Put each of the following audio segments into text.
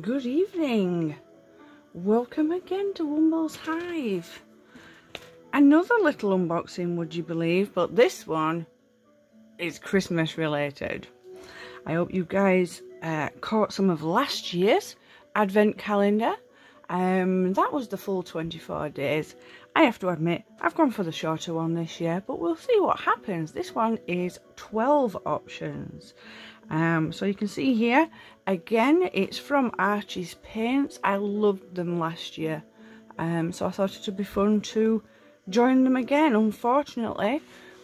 Good evening. Welcome again to Wumble's Hive. Another little unboxing, would you believe, but this one is Christmas related. I hope you guys caught some of last year's advent calendar. That was the full 24 days. I have to admit, I've gone for the shorter one this year, but we'll see what happens. This one is 12 options. So you can see here, again, it's from Archie's paints. I loved them last year. So I thought it would be fun to join them again. Unfortunately,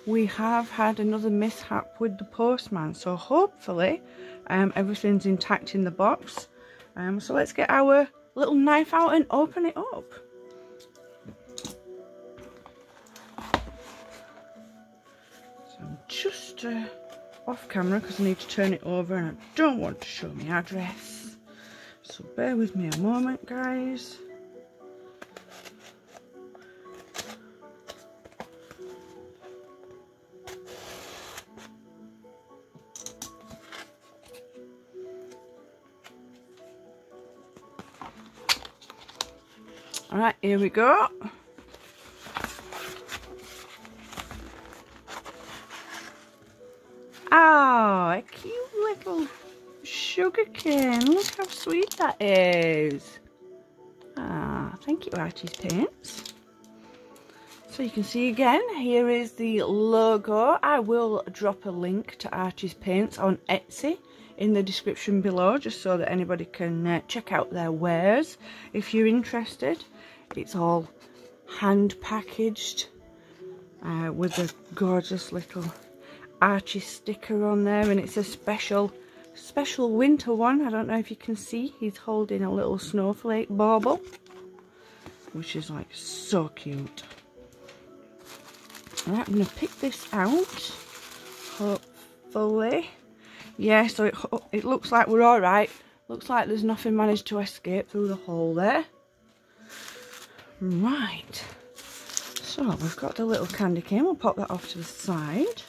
we have had another mishap with the postman. So hopefully, everything's intact in the box. So let's get our little knife out and open it up. So I'm just off camera because I need to turn it over and I don't want to show my address. So bear with me a moment, guys. Alright, here we go. Oh, a cute little sugar cane. Look how sweet that is. Ah, thank you, Archie's Paints. So you can see again, here is the logo. I will drop a link to Archie's Paints on Etsy in the description below, just so that anybody can check out their wares if you're interested. It's all hand packaged with a gorgeous little Archie sticker on there, and it's a special winter one. I don't know if you can see, he's holding a little snowflake bauble, which is like so cute. Alright, I'm going to pick this out, hopefully. Yeah, so it looks like we're alright. Looks like there's nothing managed to escape through the hole there. Right, so we've got the little candy cane. We'll pop that off to the side.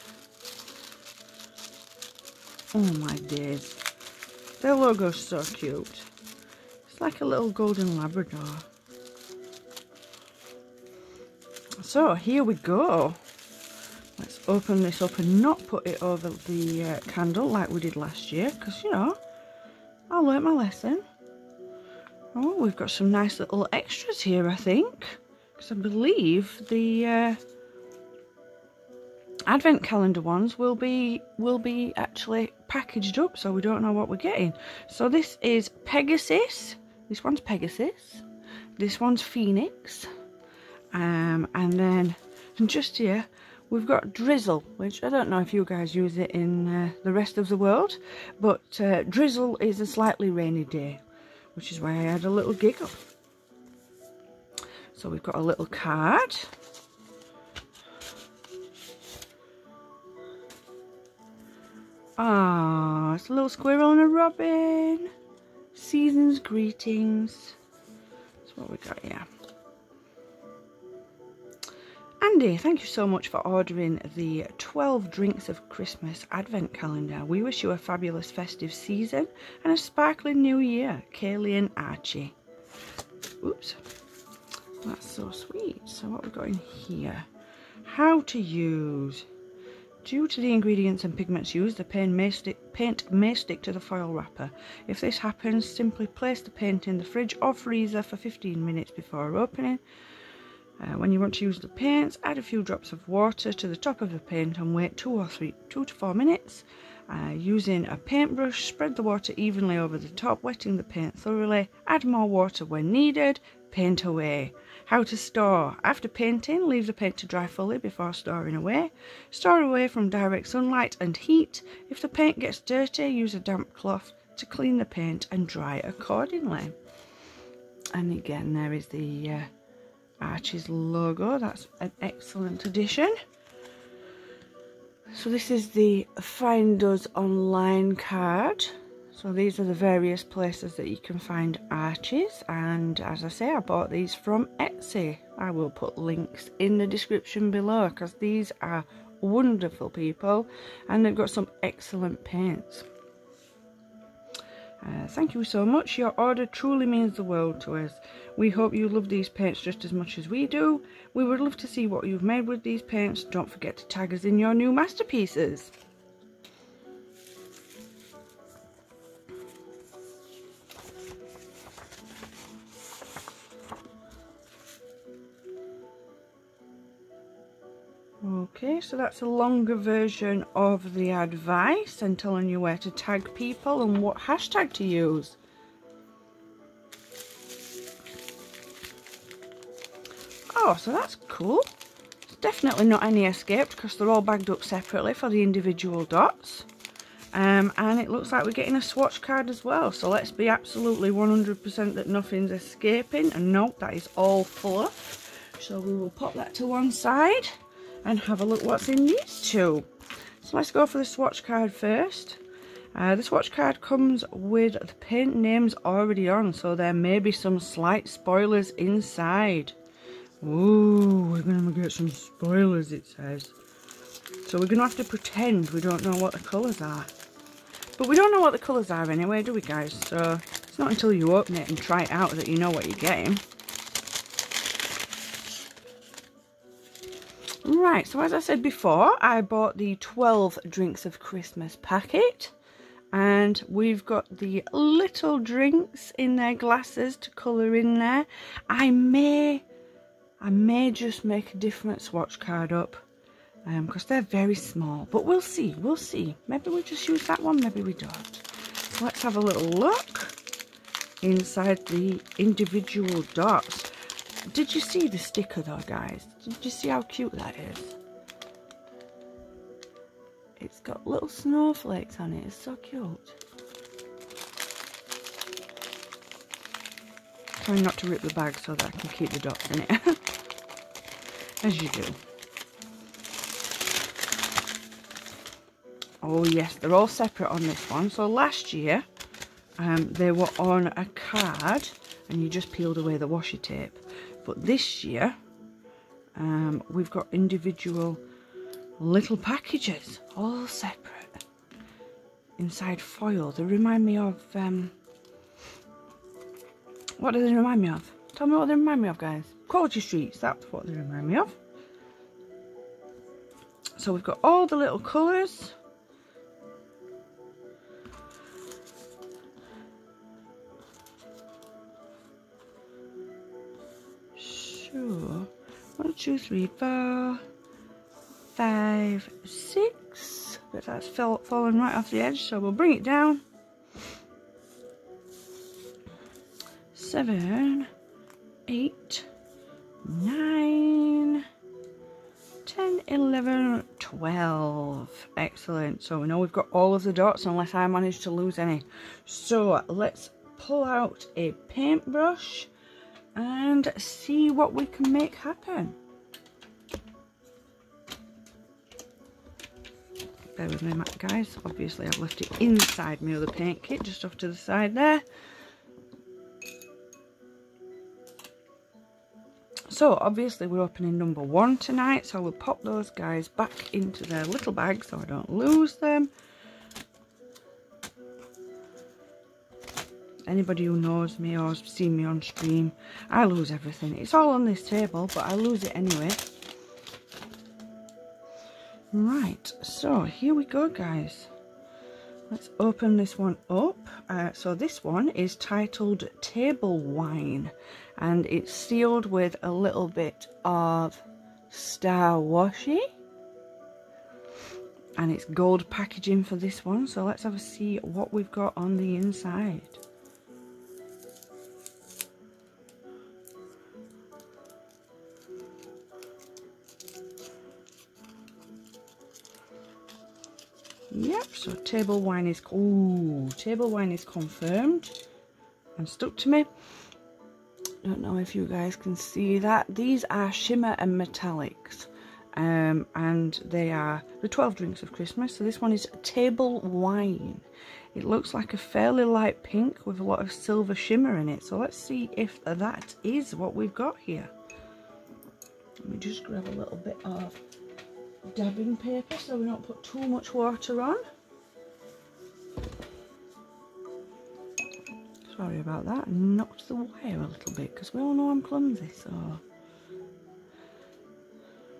Oh my days, their logo's so cute. It's like a little golden Labrador. So here we go. Let's open this up and not put it over the candle like we did last year, because, you know, I learnt my lesson. Oh, we've got some nice little extras here, I think, because I believe the advent calendar ones will be actually packaged up, so we don't know what we're getting. So this is Pegasus. This one's Pegasus. This one's Phoenix. And then just here we've got Drizzle, which I don't know if you guys use it in the rest of the world, but Drizzle is a slightly rainy day, which is why I had a little giggle. So we've got a little card. Ah, it's a little squirrel and a robin. Season's greetings. That's what we got here. Andy, thank you so much for ordering the 12 Drinks of Christmas Advent Calendar. We wish you a fabulous festive season and a sparkling new year. Kaylee and Archie. Oops. That's so sweet. So what we've got in here. How to use. Due to the ingredients and pigments used, the paint may stick to the foil wrapper. If this happens, simply place the paint in the fridge or freezer for 15 minutes before opening. When you want to use the paints, add a few drops of water to the top of the paint and wait 2 to 4 minutes. Using a paintbrush, spread the water evenly over the top, wetting the paint thoroughly. Add more water when needed. Paint away. How to store. After painting, leave the paint to dry fully before storing away. Store away from direct sunlight and heat. If the paint gets dirty, use a damp cloth to clean the paint and dry accordingly. And again, there is the Archie's logo. That's an excellent addition. So this is the Find Us Online card. So these are the various places that you can find Archie's, and as I say, I bought these from Etsy. I will put links in the description below because these are wonderful people and they've got some excellent paints. Thank you so much. Your order truly means the world to us. We hope you love these paints just as much as we do. We would love to see what you've made with these paints. Don't forget to tag us in your new masterpieces. Okay, so that's a longer version of the advice and telling you where to tag people and what hashtag to use. Oh, so that's cool. It's definitely not any escaped because they're all bagged up separately for the individual dots. And it looks like we're getting a swatch card as well. So let's be absolutely 100% that nothing's escaping. And nope, that is all fluff. So we will pop that to one side and have a look what's in these two. So let's go for the swatch card first. The swatch card comes with the paint names already on, so there may be some slight spoilers inside. Ooh, we're gonna get some spoilers, it says. So we're gonna have to pretend we don't know what the colours are. But we don't know what the colours are anyway, do we guys? So it's not until you open it and try it out that you know what you're getting. Right, so as I said before, I bought the 12 Drinks of Christmas packet. And we've got the little drinks in their glasses to colour in there. I may just make a different swatch card up. Because they're very small. But we'll see, we'll see. Maybe we just use that one, maybe we don't. So let's have a little look inside the individual dots. Did you see the sticker though, guys? Did you see how cute that is? It's got little snowflakes on it. It's so cute. Trying not to rip the bag so that I can keep the dots in it. As you do. Oh yes, they're all separate on this one. So last year, they were on a card and you just peeled away the washi tape. But this year, we've got individual little packages, all separate, inside foil. They remind me of, what do they remind me of? Tell me what they remind me of, guys. Quality Streets, that's what they remind me of. So we've got all the little colours. Sure. 1, 2, 3, 4, 5, 6. But that's fallen right off the edge, so we'll bring it down. 7, 8, 9, 10, 11, 12. Excellent. So we know we've got all of the dots unless I manage to lose any. So let's pull out a paintbrush and see what we can make happen. Bear with me, guys. Obviously, I've left it inside my other paint kit, just off to the side there. So, obviously, we're opening number 1 tonight, so we'll pop those guys back into their little bag so I don't lose them. Anybody who knows me or has seen me on stream, I lose everything. It's all on this table, but I lose it anyway. Right, so here we go, guys. Let's open this one up. So this one is titled Table Wine, and it's sealed with a little bit of star washi. And it's gold packaging for this one, so let's have a see what we've got on the inside. Yep, so table wine is confirmed and stuck to me. Don't know if you guys can see that. These are shimmer and metallics, and they are the 12 Drinks of Christmas. So this one is table wine. It looks like a fairly light pink with a lot of silver shimmer in it. So let's see if that is what we've got here. Let me just grab a little bit of dabbing paper so we don't put too much water on. Sorry about that. I knocked the wire a little bit because we all know I'm clumsy, so.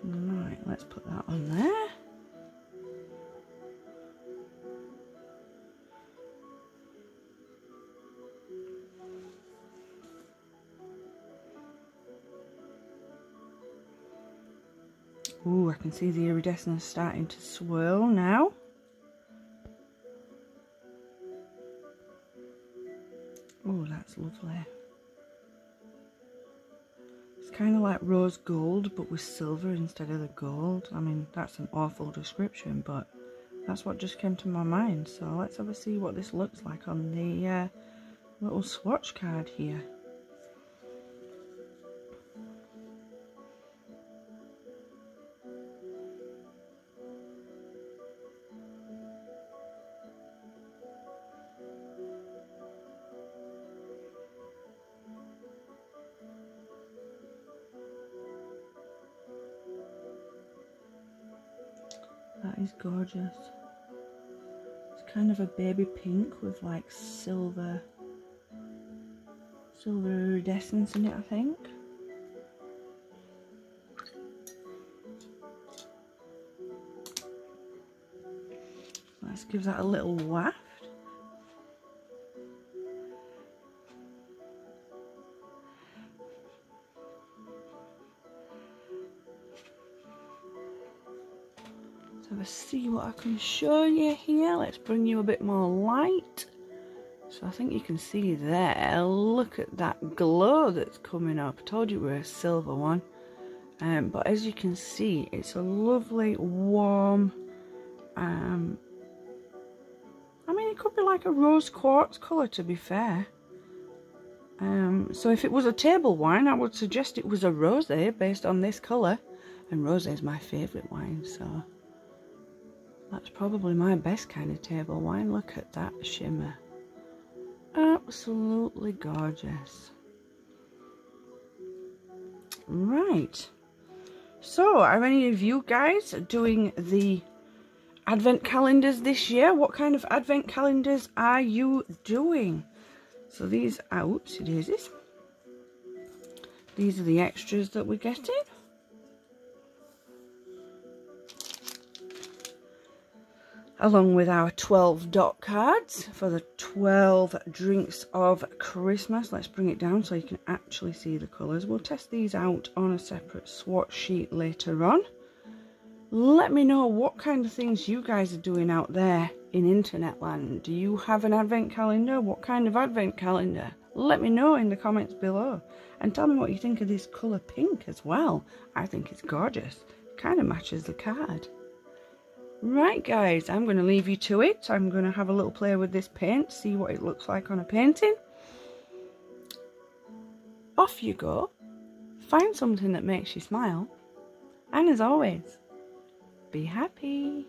Right, let's put that on there. Ooh, I can see the iridescence starting to swirl now. Oh, that's lovely. It's kind of like rose gold, but with silver instead of the gold. I mean, that's an awful description, but that's what just came to my mind. So let's have a see what this looks like on the little swatch card here. That is gorgeous. It's kind of a baby pink with like silver iridescence in it, I think. Let's give that a little waft. Let's see what I can show you here. Let's bring you a bit more light. So I think you can see there, look at that glow that's coming up. I told you we were a silver one. But as you can see, it's a lovely, warm, I mean, it could be like a rose quartz colour, to be fair. So if it was a table wine, I would suggest it was a rosé based on this colour. And rosé is my favourite wine, so that's probably my best kind of table wine. Look at that shimmer. Absolutely gorgeous. Right. So, are any of you guys doing the advent calendars this year? What kind of advent calendars are you doing? So these are, oopsie daisies. These are the extras that we're getting. Along with our 12 dot cards for the 12 drinks of Christmas. Let's bring it down so you can actually see the colours. We'll test these out on a separate swatch sheet later on. Let me know what kind of things you guys are doing out there in internet land. Do you have an advent calendar? What kind of advent calendar? Let me know in the comments below. And tell me what you think of this colour pink as well. I think it's gorgeous. It kind of matches the card. Right guys, I'm going to leave you to it. I'm going to have a little play with this paint, see what it looks like on a painting. Off you go. Find something that makes you smile. And as always, be happy.